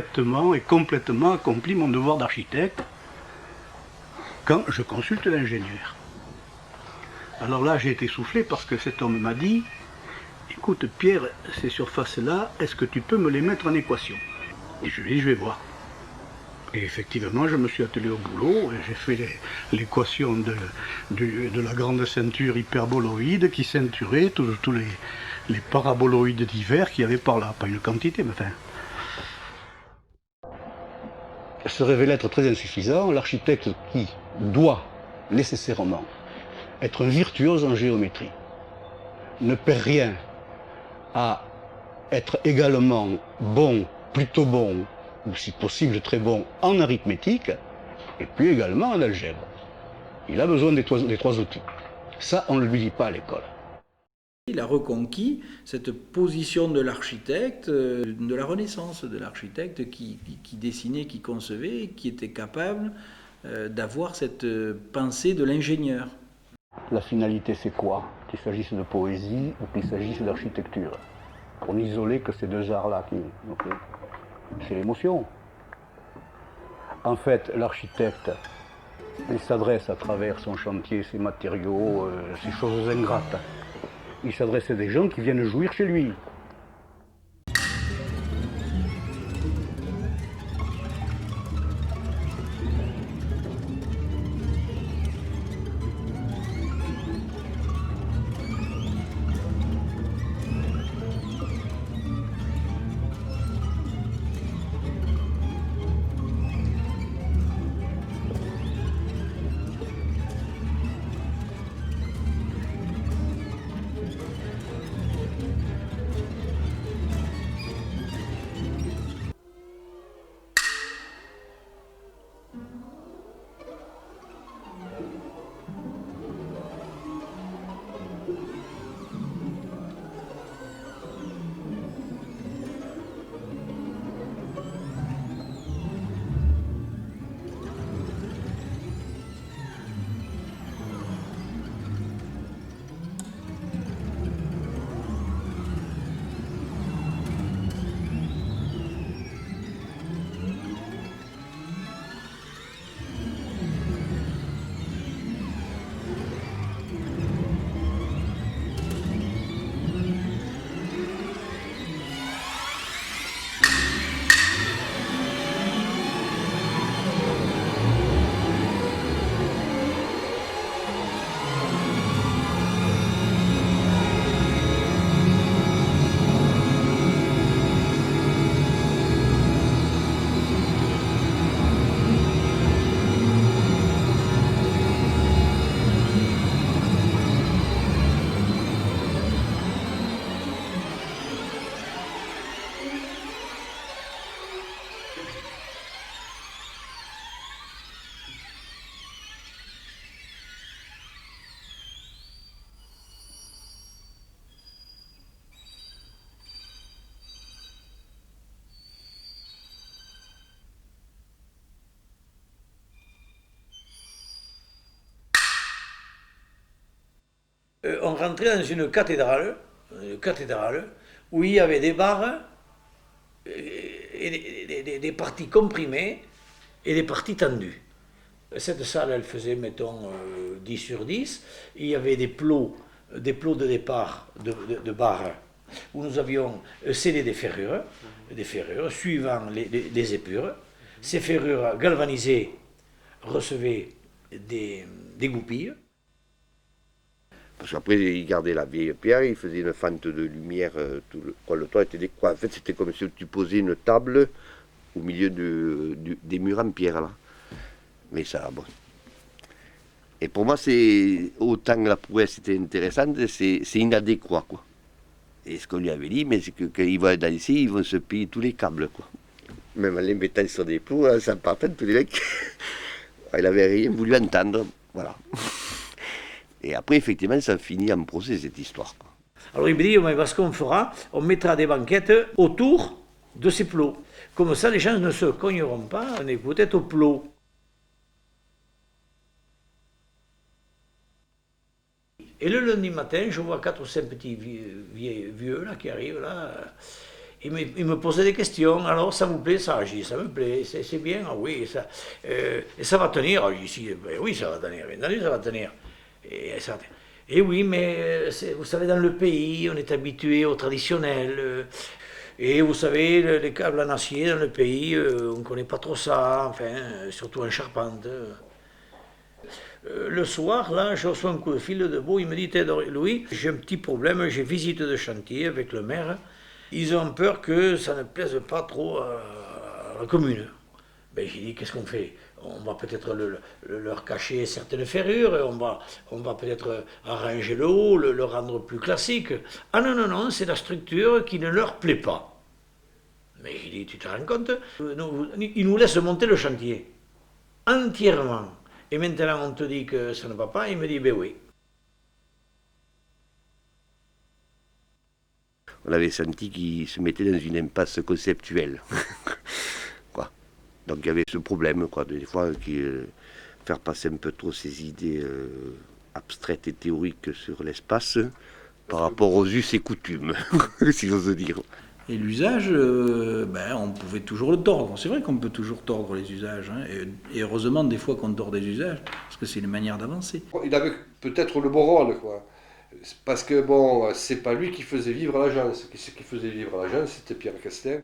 Exactement et complètement accompli mon devoir d'architecte quand je consulte l'ingénieur. Alors là, j'ai été soufflé parce que cet homme m'a dit « Écoute Pierre, ces surfaces-là, est-ce que tu peux me les mettre en équation ?» Et je lui ai dit « Je vais voir ». Et effectivement, je me suis attelé au boulot et j'ai fait l'équation de la grande ceinture hyperboloïde qui ceinturait tous les paraboloïdes divers qu'il y avait par là. Pas une quantité, mais enfin. Se révèle être très insuffisant. L'architecte qui doit nécessairement être un virtuose en géométrie ne perd rien à être également bon, plutôt bon, ou si possible très bon en arithmétique, et puis également en algèbre. Il a besoin des trois outils. Ça, on ne le lui dit pas à l'école. Il a reconquis cette position de l'architecte, de la Renaissance, de l'architecte qui dessinait, qui concevait, qui était capable d'avoir cette pensée de l'ingénieur. La finalité, c'est quoi? Qu'il s'agisse de poésie ou qu'il s'agisse d'architecture. Pour n'isoler que ces deux arts-là, c'est l'émotion. En fait, l'architecte, il s'adresse à travers son chantier, ses matériaux, ces choses ingrates. Il s'adresse à des gens qui viennent jouir chez lui. On rentrait dans une cathédrale où il y avait des barres, et des parties comprimées et des parties tendues. Cette salle, elle faisait, mettons, 10 sur 10. Il y avait des plots de départ de barres où nous avions scellé des ferrures suivant les épures. Ces ferrures galvanisées recevaient des goupilles. Parce qu'après, il gardait la vieille pierre, il faisait une fente de lumière, le toit était découvert. En fait, c'était comme si tu posais une table au milieu des murs en pierre, là. Mais ça, bon. Et pour moi, c'est autant la prouesse était intéressante, c'est inadéquat, quoi. Et ce qu'on lui avait dit, mais c'est que quand ils vont être ici, ils vont se payer tous les câbles, quoi. Même en les mettant sur des plots, là, ça partait tous les mecs. Il n'avait rien voulu entendre, voilà. Et après, effectivement, ça finit en procès, cette histoire. Alors il me dit, mais ce qu'on fera, on mettra des banquettes autour de ces plots. Comme ça, les gens ne se cogneront pas, on est peut-être au plot. Et le lundi matin, je vois 4 ou 5 petits vieux là, qui arrivent là. il me posait des questions. Alors, ça vous plaît, ça? J'ai dit, ça me plaît, c'est bien, ah oui, ça, et ça va tenir? J'ai dit, ben oui, ça va tenir, bien entendu, ça va tenir. Et oui, mais vous savez, dans le pays, on est habitué au traditionnel. Et vous savez, les câbles en acier dans le pays, on ne connaît pas trop ça, enfin, surtout en charpente. Le soir, là, je reçois un coup de fil de Beau, il me dit, Louis, j'ai un petit problème, j'ai visite de chantier avec le maire. Ils ont peur que ça ne plaise pas trop à la commune. Ben, j'ai dit, qu'est-ce qu'on fait? On va peut-être leur cacher certaines ferrures, on va peut-être arranger le haut, le rendre plus classique. Ah non, non, non, c'est la structure qui ne leur plaît pas. Mais j'ai dit, tu te rends compte? Ils nous laissent monter le chantier, entièrement. Et maintenant, on te dit que ça ne va pas, il me dit, ben oui. On avait senti qu'il se mettait dans une impasse conceptuelle. Quoi. Donc il y avait ce problème, quoi, des fois, faire passer un peu trop ses idées abstraites et théoriques sur l'espace par rapport aux us et coutumes, si j'ose dire. Et l'usage, on pouvait toujours le tordre. C'est vrai qu'on peut toujours tordre les usages. Hein. Et heureusement, des fois, qu'on tord des usages, parce que c'est une manière d'avancer. Il avait peut-être le bon rôle, quoi. Parce que, bon, c'est pas lui qui faisait vivre l'agence. Ce qui faisait vivre l'agence, c'était Pierre Castin.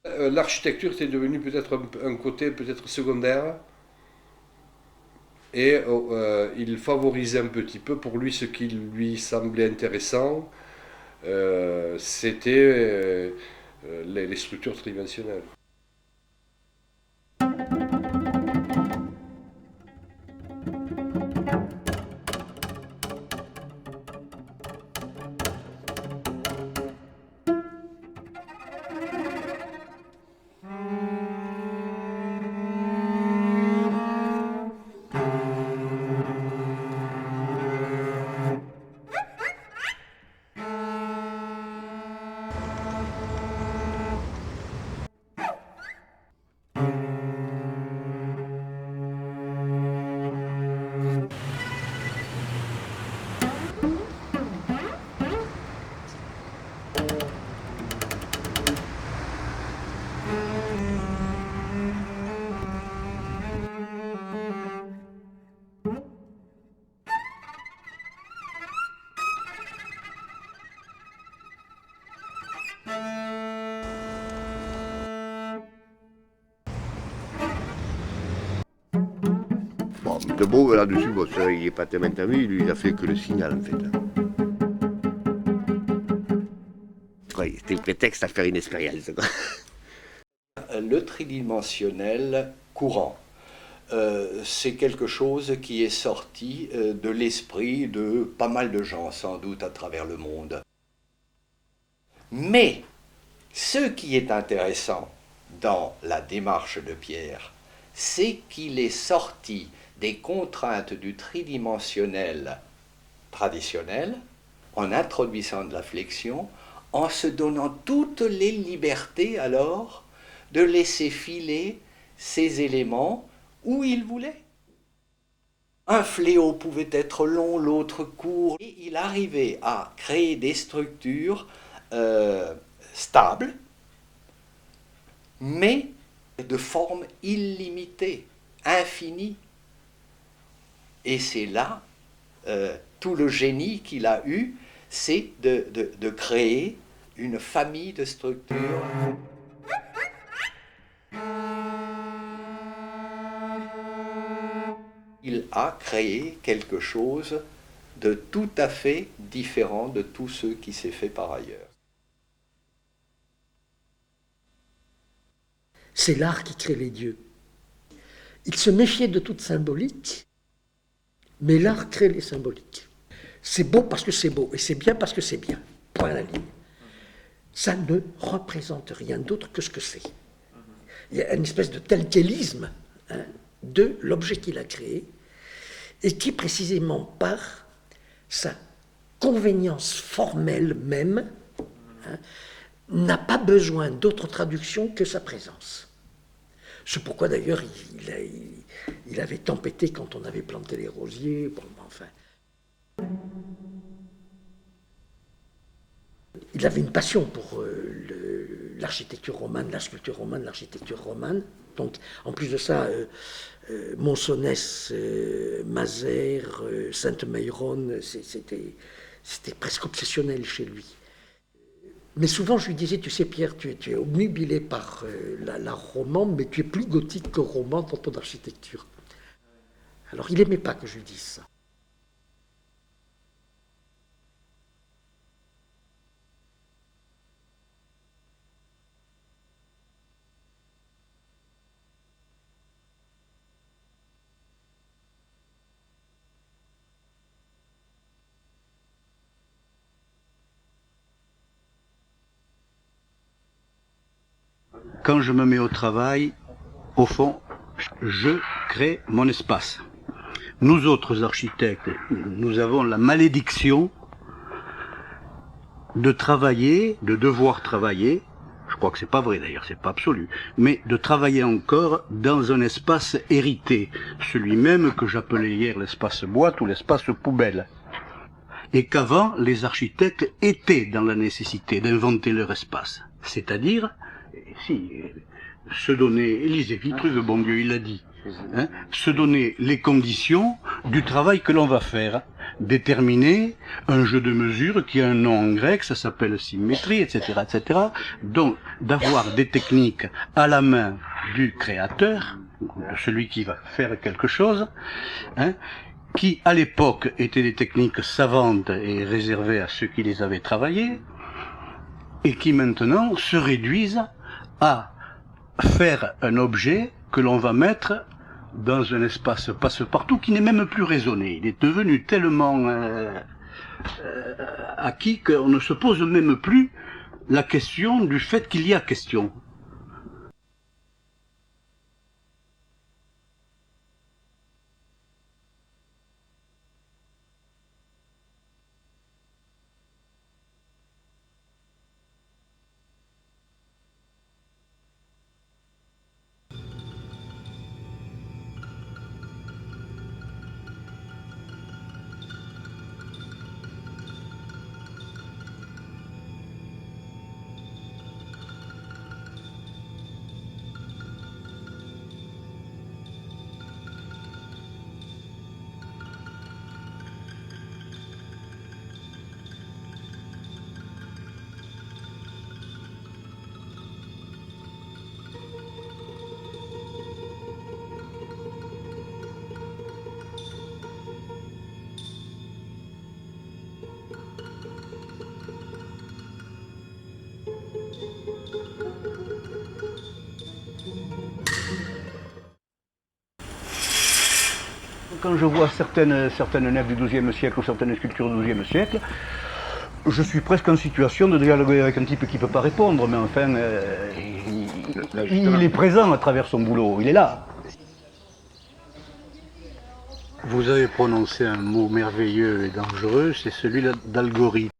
L'architecture, c'est devenu peut-être un côté peut-être secondaire. Et il favorisait un petit peu pour lui ce qui lui semblait intéressant. C'était les structures tridimensionnelles. Bon, de Beau, là-dessus, bon, c'est vrai, il n'est pas tellement entendu, lui, il a fait que le signal, en fait. Ouais, c'était le prétexte à faire une expérience, quoi. Le tridimensionnel courant, c'est quelque chose qui est sorti de l'esprit de pas mal de gens, sans doute, à travers le monde. Mais ce qui est intéressant dans la démarche de Pierre, c'est qu'il est sorti des contraintes du tridimensionnel traditionnel, en introduisant de la flexion, en se donnant toutes les libertés alors de laisser filer ces éléments où il voulait. Un fléau pouvait être long, l'autre court, et il arrivait à créer des structures stables, mais de forme illimitée, infinie. Et c'est là tout le génie qu'il a eu, c'est de créer une famille de structures. Il a créé quelque chose de tout à fait différent de tout ce qui s'est fait par ailleurs. C'est l'art qui crée les dieux. Il se méfiait de toute symbolique, mais l'art crée les symboliques. C'est beau parce que c'est beau, et c'est bien parce que c'est bien. Point à la ligne. Ça ne représente rien d'autre que ce que c'est. Il y a une espèce de tel quelisme de l'objet qu'il a créé, et qui précisément par sa convénience formelle même, n'a pas besoin d'autre traduction que sa présence. C'est pourquoi d'ailleurs il avait tempêté quand on avait planté les rosiers. Bon, enfin. Il avait une passion pour l'architecture romane, la sculpture romane, l'architecture romane. Donc, en plus de ça, Monsonès, Mazères, Sainte-Mayronne, c'était presque obsessionnel chez lui. Mais souvent, je lui disais, tu sais, Pierre, tu es obnubilé par la roman, mais tu es plus gothique que roman dans ton architecture. Alors, il n'aimait pas que je lui dise ça. Quand je me mets au travail, au fond, je crée mon espace. Nous autres architectes, nous avons la malédiction de travailler, de devoir travailler, je crois que c'est pas vrai d'ailleurs, c'est pas absolu, mais de travailler encore dans un espace hérité, celui même que j'appelais hier l'espace boîte ou l'espace poubelle. Et qu'avant, les architectes étaient dans la nécessité d'inventer leur espace. C'est-à-dire, se donner, Élisée Vitruve, bon Dieu, il l'a dit, se donner les conditions du travail que l'on va faire, déterminer un jeu de mesures qui a un nom en grec, ça s'appelle symétrie, etc., etc. Donc, d'avoir des techniques à la main du créateur, de celui qui va faire quelque chose, qui à l'époque étaient des techniques savantes et réservées à ceux qui les avaient travaillées, et qui maintenant se réduisent à faire un objet que l'on va mettre dans un espace passe-partout qui n'est même plus raisonné. Il est devenu tellement acquis qu'on ne se pose même plus la question du fait qu'il y a question. Quand je vois certaines nefs du XIIe siècle ou certaines sculptures du XIIe siècle, je suis presque en situation de dialoguer avec un type qui ne peut pas répondre, mais enfin, il est présent à travers son boulot, il est là. Vous avez prononcé un mot merveilleux et dangereux, c'est celui d'algorithme.